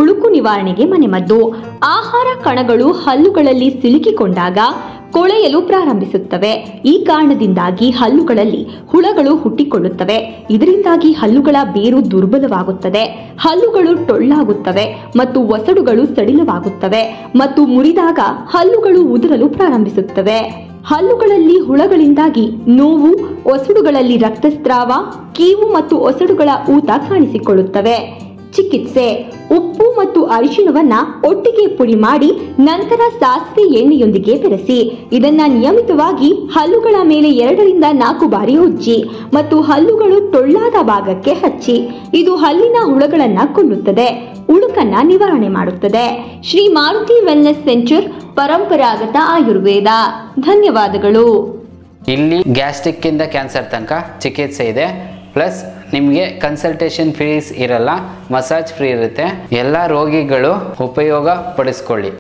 ಉಳುಕು ನಿವಾರಣೆಗೆ ಮನೆಮದ್ದು. ಆಹಾರ ಕಣಗಳು ಹಲ್ಲುಗಳಲ್ಲಿ ಸಿಲುಕಿಕೊಂಡಾಗ ಕೊಳೆಯಲು ಪ್ರಾರಂಭಿಸುತ್ತವೆ. ಈ ಕಾರಣದಿಂದಾಗಿ ಹಲ್ಲುಗಳಲ್ಲಿ ಹುಳಗಳು ಹುಟ್ಟಿಕೊಳ್ಳುತ್ತವೆ. ಇದರಿಂದಾಗಿ ಹಲ್ಲುಗಳ ಬೇರು ದುರ್ಬಲವಾಗುತ್ತದೆ, ಹಲ್ಲುಗಳು ಟೊಳ್ಳಾಗುತ್ತವೆ ಮತ್ತು ಒಸಡುಗಳು ಸಡಿಲವಾಗುತ್ತವೆ ಮತ್ತು ಮುರಿದಾಗ ಹಲ್ಲುಗಳು ಉದುರಲು ಪ್ರಾರಂಭಿಸುತ್ತವೆ. ಹಲ್ಲುಗಳಲ್ಲಿ ಹುಳಗಳಿಂದಾಗಿ ನೋವು, ಒಸಡುಗಳಲ್ಲಿ ರಕ್ತಸ್ರಾವ, ಕೀವು ಮತ್ತು ಒಸಡುಗಳ ಊತ ಕಾಣಿಸಿಕೊಳ್ಳುತ್ತವೆ. ಚಿಕಿತ್ಸೆ: ಉಪ್ಪು ಮತ್ತು ಅರಿಶಿಣವನ್ನ ಒಟ್ಟಿಗೆ ಪುಡಿ ಮಾಡಿ ನಂತರ ಸಾಸಿವೆ ಎಣ್ಣೆಯೊಂದಿಗೆ ಬೆರೆಸಿ ಇದನ್ನ ನಿಯಮಿತವಾಗಿ ಹಲ್ಲುಗಳ ಮೇಲೆ 2 ರಿಂದ 4 ಬಾರಿ ಉಜ್ಜಿ ಮತ್ತು ಹಲ್ಲುಗಳು ಟೊಳ್ಳಾದ ಭಾಗಕ್ಕೆ ಹಚ್ಚಿ. ಇದು ಹಲ್ಲಿನ ಹುಳಗಳನ್ನ ಕೊಲ್ಲುತ್ತದೆ, ಉಳುಕನ್ನ ನಿವಾರಣೆ ಮಾಡುತ್ತದೆ. ಶ್ರೀ ಮಾರುತಿ ವೆಲ್ನೆಸ್ ಸೆಂಟರ್, ಪರಂಪರಾಗತ ಆಯುರ್ವೇದ. ಧನ್ಯವಾದಗಳು. ಇಲ್ಲಿ ಗ್ಯಾಸ್ಟ್ರಿಕ್ ಇಂದ ಕ್ಯಾನ್ಸರ್ ತನಕ ಚಿಕಿತ್ಸೆ ಇದೆ. ಪ್ಲಸ್ ನಿಮಗೆ ಕನ್ಸಲ್ಟೇಷನ್ ಫೀಸ್ ಇರಲ್ಲ, ಮಸಾಜ್ ಫ್ರೀ ಇರುತ್ತೆ. ಎಲ್ಲ ರೋಗಿಗಳು ಉಪಯೋಗ ಪಡಿಸ್ಕೊಳ್ಳಿ.